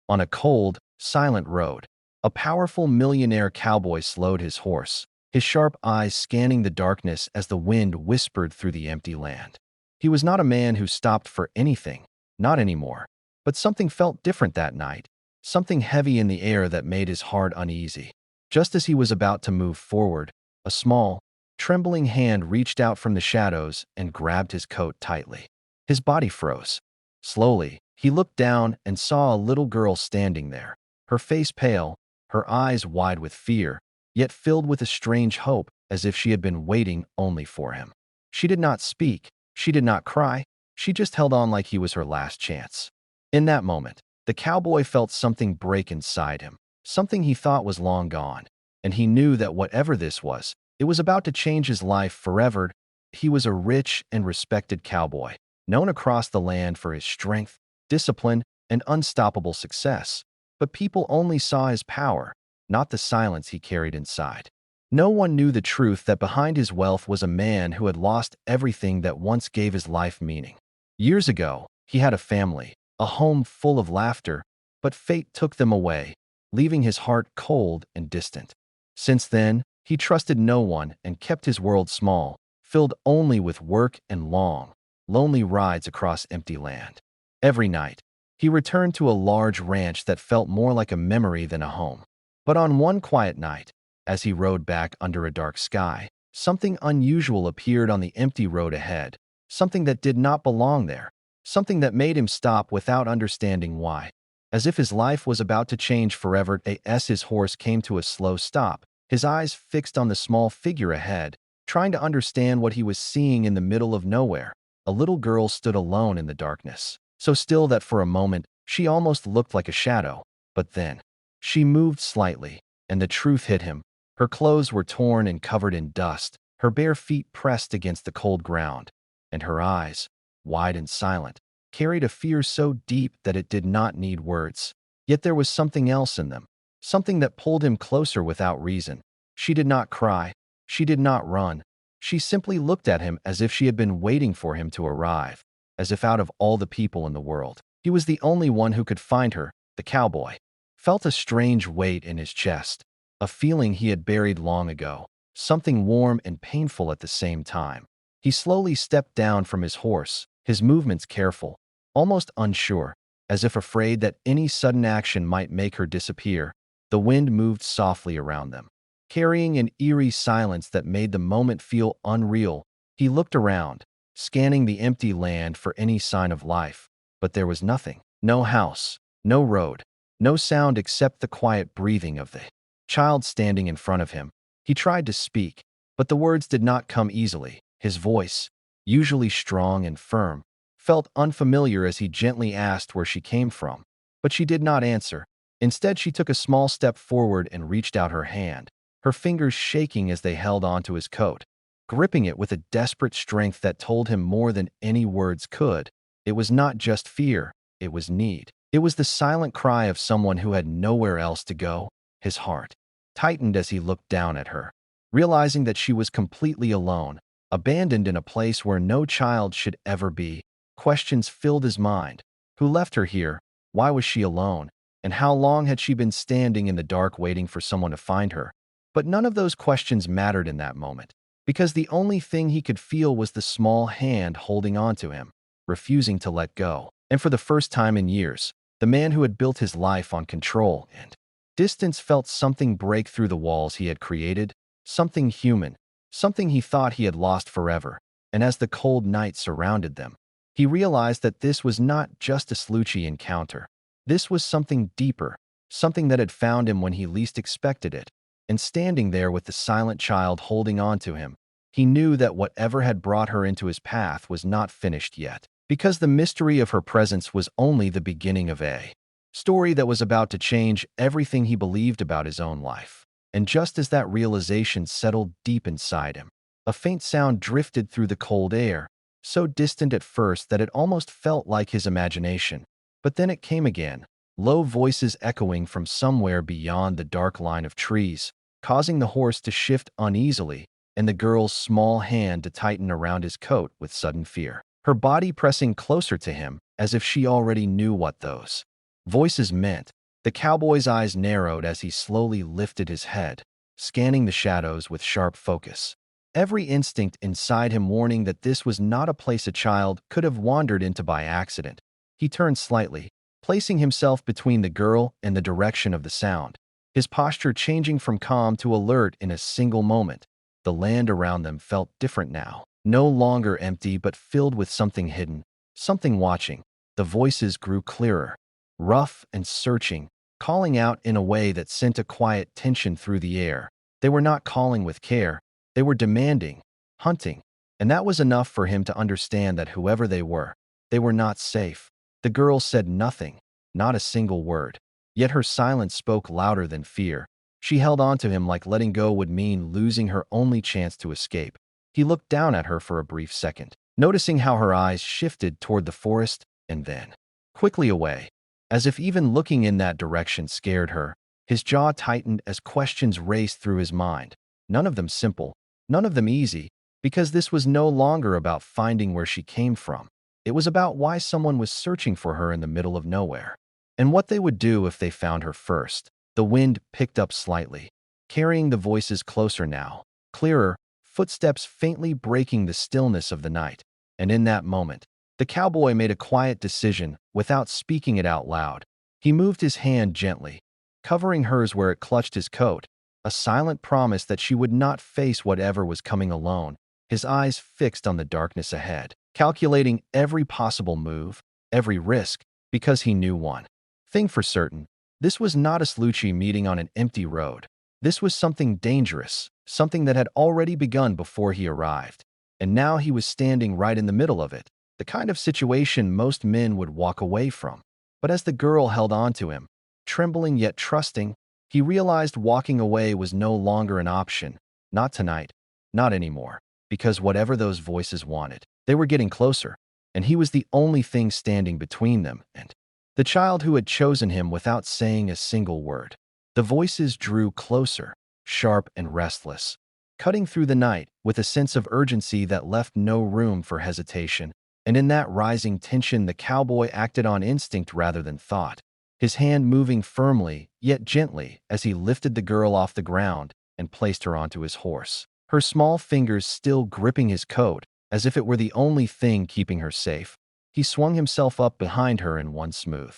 On a cold, silent road, a powerful millionaire cowboy slowed his horse, his sharp eyes scanning the darkness as the wind whispered through the empty land. He was not a man who stopped for anything, not anymore. But something felt different that night, something heavy in the air that made his heart uneasy. Just as he was about to move forward, a small, trembling hand reached out from the shadows and grabbed his coat tightly. His body froze. Slowly, he looked down and saw a little girl standing there, her face pale, her eyes wide with fear, yet filled with a strange hope, as if she had been waiting only for him. She did not speak, she did not cry, she just held on like he was her last chance. In that moment, the cowboy felt something break inside him, something he thought was long gone, and he knew that whatever this was, it was about to change his life forever. He was a rich and respected cowboy, known across the land for his strength, discipline, and unstoppable success. But people only saw his power, not the silence he carried inside. No one knew the truth that behind his wealth was a man who had lost everything that once gave his life meaning. Years ago, he had a family, a home full of laughter, but fate took them away, leaving his heart cold and distant. Since then, he trusted no one and kept his world small, filled only with work and long, lonely rides across empty land. Every night, he returned to a large ranch that felt more like a memory than a home. But on one quiet night, as he rode back under a dark sky, something unusual appeared on the empty road ahead, something that did not belong there, something that made him stop without understanding why. As if his life was about to change forever, as his horse came to a slow stop, his eyes fixed on the small figure ahead, trying to understand what he was seeing in the middle of nowhere. A little girl stood alone in the darkness, so still that for a moment she almost looked like a shadow. But then, she moved slightly, and the truth hit him. Her clothes were torn and covered in dust, her bare feet pressed against the cold ground, and her eyes, wide and silent, carried a fear so deep that it did not need words. Yet there was something else in them, something that pulled him closer without reason. She did not cry, she did not run. She simply looked at him as if she had been waiting for him to arrive, as if out of all the people in the world, he was the only one who could find her. The cowboy felt a strange weight in his chest, a feeling he had buried long ago, something warm and painful at the same time. He slowly stepped down from his horse, his movements careful, almost unsure, as if afraid that any sudden action might make her disappear. The wind moved softly around them, carrying an eerie silence that made the moment feel unreal. He looked around, scanning the empty land for any sign of life, but there was nothing. No house, no road, no sound except the quiet breathing of the child standing in front of him. He tried to speak, but the words did not come easily. His voice, usually strong and firm, felt unfamiliar as he gently asked where she came from. But she did not answer. Instead, she took a small step forward and reached out her hand, her fingers shaking as they held onto his coat, gripping it with a desperate strength that told him more than any words could. It was not just fear, it was need. It was the silent cry of someone who had nowhere else to go. His heart tightened as he looked down at her, realizing that she was completely alone, abandoned in a place where no child should ever be. Questions filled his mind. Who left her here? Why was she alone? And how long had she been standing in the dark waiting for someone to find her? But none of those questions mattered in that moment, because the only thing he could feel was the small hand holding on to him, refusing to let go. And for the first time in years, the man who had built his life on control and distance felt something break through the walls he had created, something human, something he thought he had lost forever. And as the cold night surrounded them, he realized that this was not just a sleuthy encounter. This was something deeper, something that had found him when he least expected it. And standing there with the silent child holding on to him, he knew that whatever had brought her into his path was not finished yet, because the mystery of her presence was only the beginning of a story that was about to change everything he believed about his own life. And just as that realization settled deep inside him, a faint sound drifted through the cold air, so distant at first that it almost felt like his imagination. But then it came again, low voices echoing from somewhere beyond the dark line of trees, causing the horse to shift uneasily and the girl's small hand to tighten around his coat with sudden fear, her body pressing closer to him as if she already knew what those Voices meant. The cowboy's eyes narrowed as he slowly lifted his head, scanning the shadows with sharp focus. Every instinct inside him warning that this was not a place a child could have wandered into by accident. He turned slightly, placing himself between the girl and the direction of the sound, his posture changing from calm to alert in a single moment. The land around them felt different now, no longer empty but filled with something hidden, something watching. The voices grew clearer, rough and searching, calling out in a way that sent a quiet tension through the air. They were not calling with care, they were demanding, hunting, and that was enough for him to understand that whoever they were not safe. The girl said nothing, not a single word, yet her silence spoke louder than fear. She held on to him like letting go would mean losing her only chance to escape. He looked down at her for a brief second, noticing how her eyes shifted toward the forest and then quickly away. As if even looking in that direction scared her, his jaw tightened as questions raced through his mind. None of them simple, none of them easy, because this was no longer about finding where she came from. It was about why someone was searching for her in the middle of nowhere, and what they would do if they found her first. The wind picked up slightly, carrying the voices closer now, clearer, footsteps faintly breaking the stillness of the night. And in that moment, the cowboy made a quiet decision without speaking it out loud. He moved his hand gently, covering hers where it clutched his coat, a silent promise that she would not face whatever was coming alone, his eyes fixed on the darkness ahead, calculating every possible move, every risk, because he knew one thing for certain. This was not a Slucci meeting on an empty road. This was something dangerous, something that had already begun before he arrived. And now he was standing right in the middle of it, the kind of situation most men would walk away from. But as the girl held on to him, trembling yet trusting, he realized walking away was no longer an option. Not tonight, not anymore, because whatever those voices wanted, they were getting closer, and he was the only thing standing between them and the child who had chosen him without saying a single word. The voices drew closer, sharp and restless, cutting through the night with a sense of urgency that left no room for hesitation. And in that rising tension, the cowboy acted on instinct rather than thought, his hand moving firmly yet gently as he lifted the girl off the ground and placed her onto his horse, her small fingers still gripping his coat as if it were the only thing keeping her safe. He swung himself up behind her in one smooth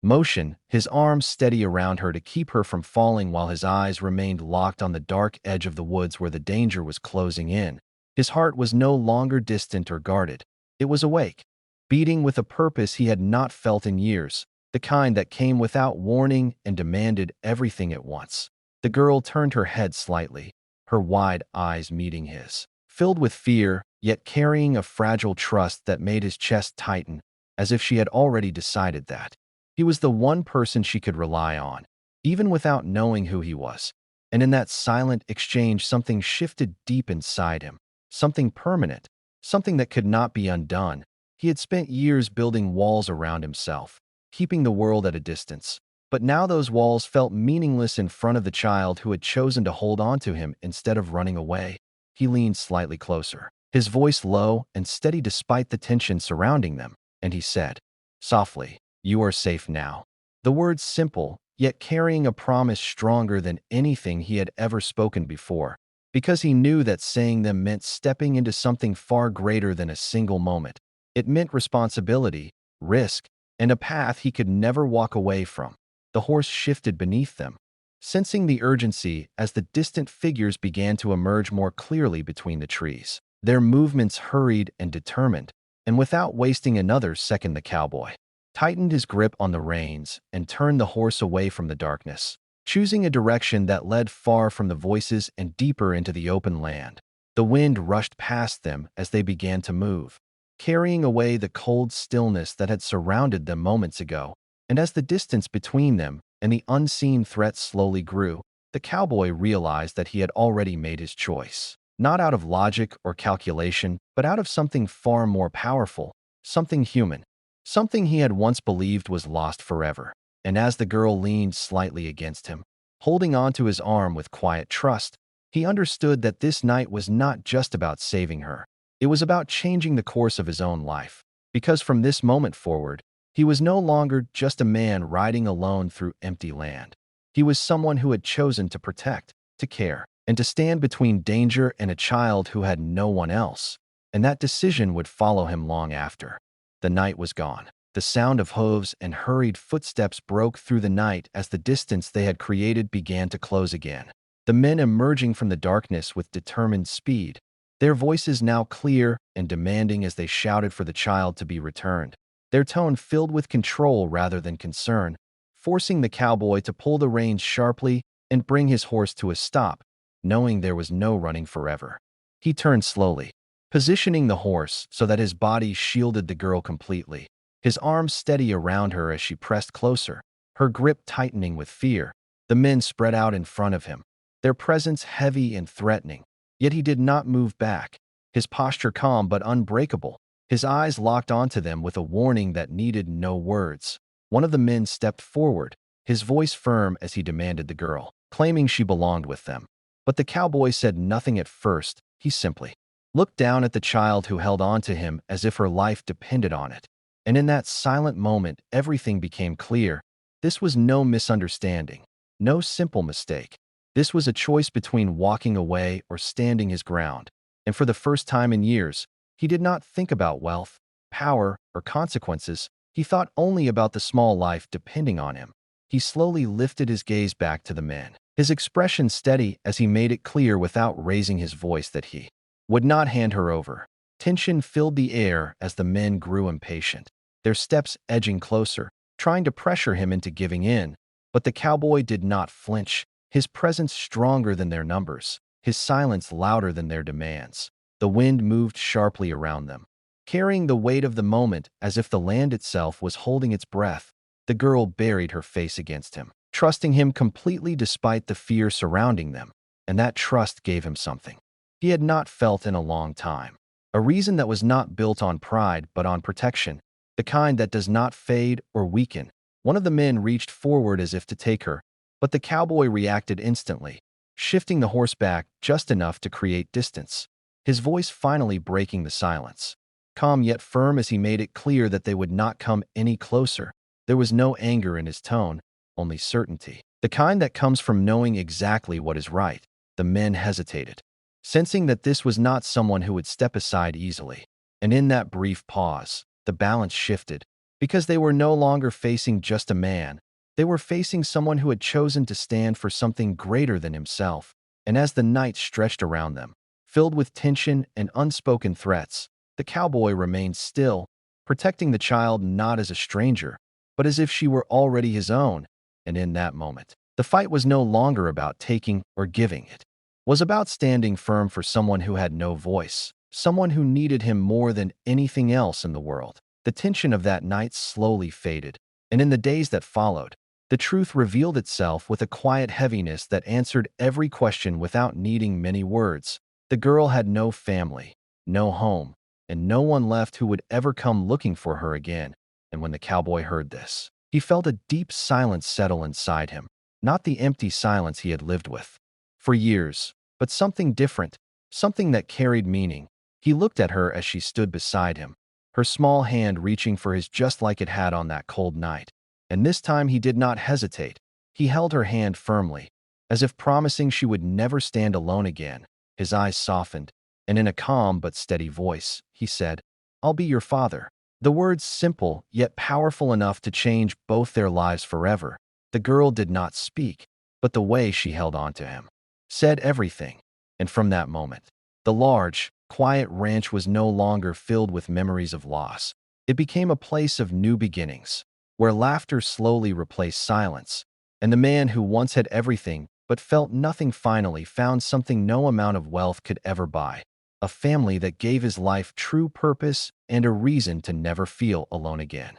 motion, his arms steady around her to keep her from falling while his eyes remained locked on the dark edge of the woods where the danger was closing in. His heart was no longer distant or guarded. It was awake, beating with a purpose he had not felt in years, the kind that came without warning and demanded everything at once. The girl turned her head slightly, her wide eyes meeting his, filled with fear, yet carrying a fragile trust that made his chest tighten, as if she had already decided that he was the one person she could rely on, even without knowing who he was. And in that silent exchange, something shifted deep inside him, something permanent, something that could not be undone. He had spent years building walls around himself, keeping the world at a distance. But now those walls felt meaningless in front of the child who had chosen to hold on to him instead of running away. He leaned slightly closer, his voice low and steady despite the tension surrounding them, and he said, softly, "You are safe now." The words simple, yet carrying a promise stronger than anything he had ever spoken before, because he knew that saying them meant stepping into something far greater than a single moment. It meant responsibility, risk, and a path he could never walk away from. The horse shifted beneath them, sensing the urgency as the distant figures began to emerge more clearly between the trees. Their movements hurried and determined, and without wasting another second the cowboy tightened his grip on the reins and turned the horse away from the darkness, choosing a direction that led far from the voices and deeper into the open land. The wind rushed past them as they began to move, carrying away the cold stillness that had surrounded them moments ago. And as the distance between them and the unseen threat slowly grew, the cowboy realized that he had already made his choice, not out of logic or calculation, but out of something far more powerful, something human, something he had once believed was lost forever. And as the girl leaned slightly against him, holding onto his arm with quiet trust, he understood that this night was not just about saving her. It was about changing the course of his own life. Because from this moment forward, He was no longer just a man riding alone through empty land. He was someone who had chosen to protect, to care, and to stand between danger and a child who had no one else. And that decision would follow him long after. The night was gone. The sound of hooves and hurried footsteps broke through the night as the distance they had created began to close again. The men emerging from the darkness with determined speed, their voices now clear and demanding as they shouted for the child to be returned, their tone filled with control rather than concern, forcing the cowboy to pull the reins sharply and bring his horse to a stop, knowing there was no running forever. He turned slowly, positioning the horse so that his body shielded the girl completely, his arms steady around her as she pressed closer, her grip tightening with fear. The men spread out in front of him, their presence heavy and threatening. Yet he did not move back, his posture calm but unbreakable, his eyes locked onto them with a warning that needed no words. One of the men stepped forward, his voice firm as he demanded the girl, claiming she belonged with them. But the cowboy said nothing at first. He simply looked down at the child who held on to him as if her life depended on it. And in that silent moment, everything became clear. This was no misunderstanding, no simple mistake. This was a choice between walking away or standing his ground. And for the first time in years, he did not think about wealth, power, or consequences. He thought only about the small life depending on him. He slowly lifted his gaze back to the men, his expression steady as he made it clear without raising his voice that he would not hand her over. Tension filled the air as the men grew impatient, their steps edging closer, trying to pressure him into giving in. But the cowboy did not flinch, his presence stronger than their numbers, his silence louder than their demands. The wind moved sharply around them, carrying the weight of the moment as if the land itself was holding its breath. The girl buried her face against him, trusting him completely despite the fear surrounding them, and that trust gave him something he had not felt in a long time. A reason that was not built on pride but on protection, the kind that does not fade or weaken. One of the men reached forward as if to take her, but the cowboy reacted instantly, shifting the horse back just enough to create distance, his voice finally breaking the silence. Calm yet firm as he made it clear that they would not come any closer. There was no anger in his tone, only certainty, the kind that comes from knowing exactly what is right. The men hesitated, sensing that this was not someone who would step aside easily. And in that brief pause, the balance shifted, because they were no longer facing just a man. They were facing someone who had chosen to stand for something greater than himself. And as the night stretched around them, filled with tension and unspoken threats, the cowboy remained still, protecting the child not as a stranger, but as if she were already his own. And in that moment, the fight was no longer about taking or giving. It was about standing firm for someone who had no voice, someone who needed him more than anything else in the world. The tension of that night slowly faded, and in the days that followed, the truth revealed itself with a quiet heaviness that answered every question without needing many words. The girl had no family, no home, and no one left who would ever come looking for her again. And when the cowboy heard this, he felt a deep silence settle inside him, not the empty silence he had lived with for years, but something different, something that carried meaning. He looked at her as she stood beside him, her small hand reaching for his just like it had on that cold night. And this time he did not hesitate. He held her hand firmly, as if promising she would never stand alone again. His eyes softened, and in a calm but steady voice, he said, "I'll be your father." The words simple yet powerful enough to change both their lives forever. The girl did not speak, but the way she held on to him said everything. And from that moment, the large, quiet ranch was no longer filled with memories of loss. It became a place of new beginnings, where laughter slowly replaced silence, and the man who once had everything but felt nothing finally found something no amount of wealth could ever buy: a family that gave his life true purpose and a reason to never feel alone again.